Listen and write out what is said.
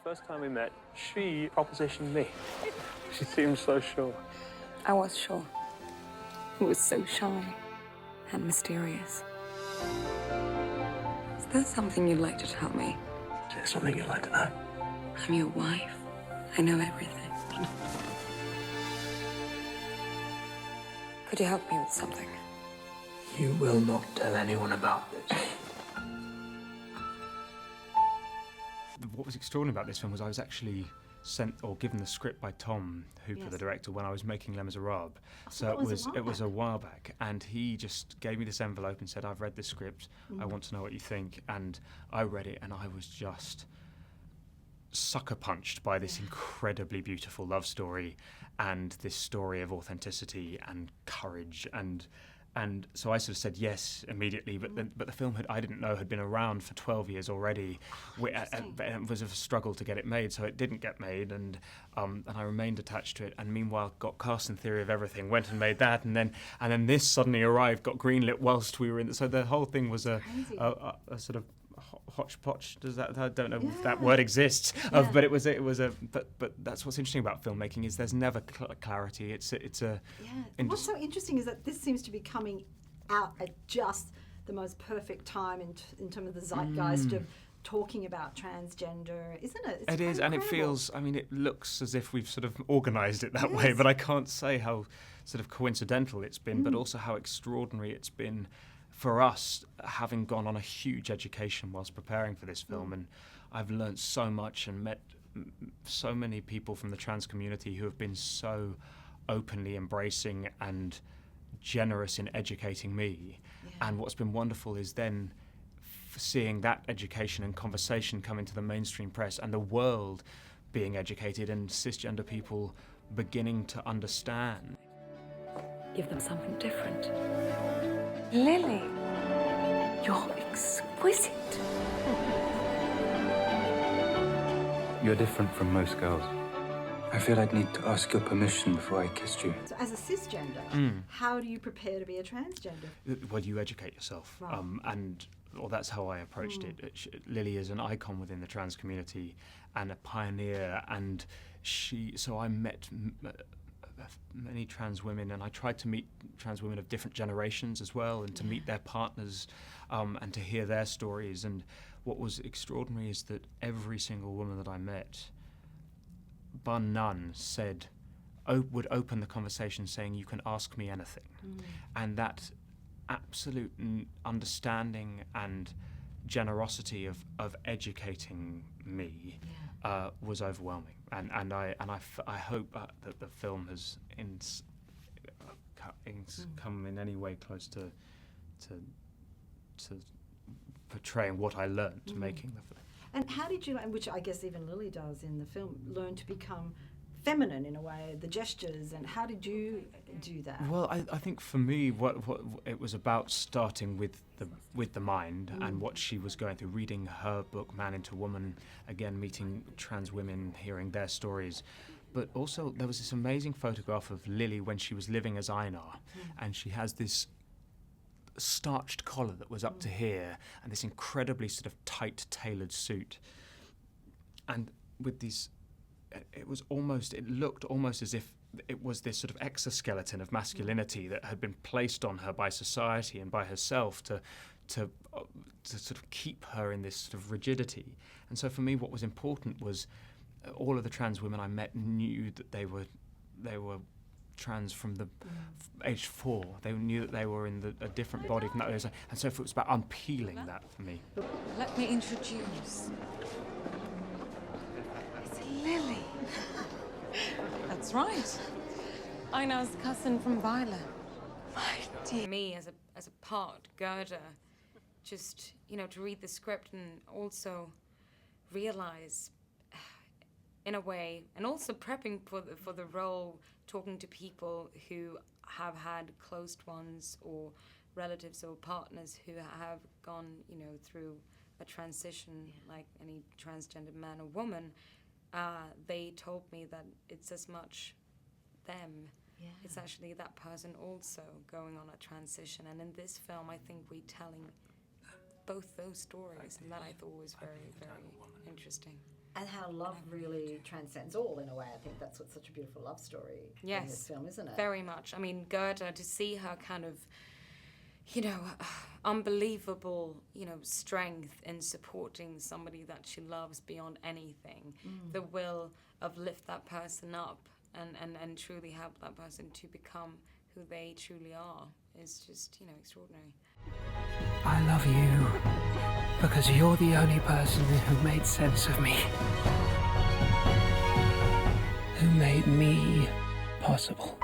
first time we met, she propositioned me. She seemed so sure. I was sure. He was so shy and mysterious. Is there something you'd like to tell me? Is there something you'd like to know? I'm your wife. I know everything. Could you help me with something? You will not tell anyone about this. What was extraordinary about this film was I was actually sent or given the script by Tom Hooper, the director, when I was making Les Miserables. So it was a while back, and he just gave me this envelope and said, "I've read this script. I want to know what you think." And I read it, and I was just sucker punched by this incredibly beautiful love story and this story of authenticity and courage and so I sort of said yes immediately, but the film I didn't know had been around for 12 years already. It was a struggle to get it made, so it didn't get made, and I remained attached to it. And meanwhile, got Cast and Theory of Everything, went and made that, and then this suddenly arrived, got greenlit whilst we were in. So the whole thing was a sort of hodgepodge. Does that? I don't know if that word exists. But it was a. But that's what's interesting about filmmaking is there's never clarity. It's a. What's so interesting is that this seems to be coming out at just the most perfect time in terms of the zeitgeist of talking about transgender, isn't it? It is, and it feels. I mean, it looks as if we've sort of organised it that way, but I can't say how sort of coincidental it's been, but also how extraordinary it's been. For us, having gone on a huge education whilst preparing for this film, and I've learnt so much and met so many people from the trans community who have been so openly embracing and generous in educating me. And what's been wonderful is then seeing that education and conversation come into the mainstream press and the world being educated and cisgender people beginning to understand. Give them something different. Lily, you're exquisite. You're different from most girls. I feel I'd need to ask your permission before I kissed you. So as a cisgender, how do you prepare to be a transgender? Well, you educate yourself. Right. That's how I approached it. Lily is an icon within the trans community and a pioneer, and so I met many trans women, and I tried to meet trans women of different generations as well, and to meet their partners and to hear their stories. And what was extraordinary is that every single woman that I met, bar none, said, would open the conversation saying, "You can ask me anything." And that absolute understanding and generosity of educating me was overwhelming. And I hope that the film has come in any way close to portraying what I learnt making the film. And how did you, and which I guess even Lily does in the film, learn to become feminine in a way, the gestures, and how did you do that? Well, I think for me, what it was about starting with the mind and what she was going through, reading her book Man into Woman, again meeting trans women, hearing their stories. But also there was this amazing photograph of Lily when she was living as Einar, and she has this starched collar that was up to here and this incredibly sort of tight tailored suit, and with these it looked almost as if it was this sort of exoskeleton of masculinity that had been placed on her by society and by herself to sort of keep her in this sort of rigidity. And so for me what was important was all of the trans women I met knew that they were trans from the age 4. They knew that they were in a different body from that. And so it was about unpeeling that for me. Let me introduce. It's Lily. That's right. Einar's cousin from Violet. My dear. Me as a part girder, just, to read the script and also realize in a way, and also prepping for the role, talking to people who have had close ones or relatives or partners who have gone, through a transition, like any transgender man or woman, they told me that it's as much them. Yeah. It's actually that person also going on a transition. And in this film, I think we're telling both those stories, and that I thought was very, very interesting. And how love really transcends all, in a way. I think that's what's such a beautiful love story in this film, isn't it? Very much. I mean, Gerda, to see her kind of, you know, unbelievable, you know, strength in supporting somebody that she loves beyond anything, the will of lift that person up and truly help that person to become who they truly are is just, you know, extraordinary. I love you because you're the only person who made sense of me. Who made me possible.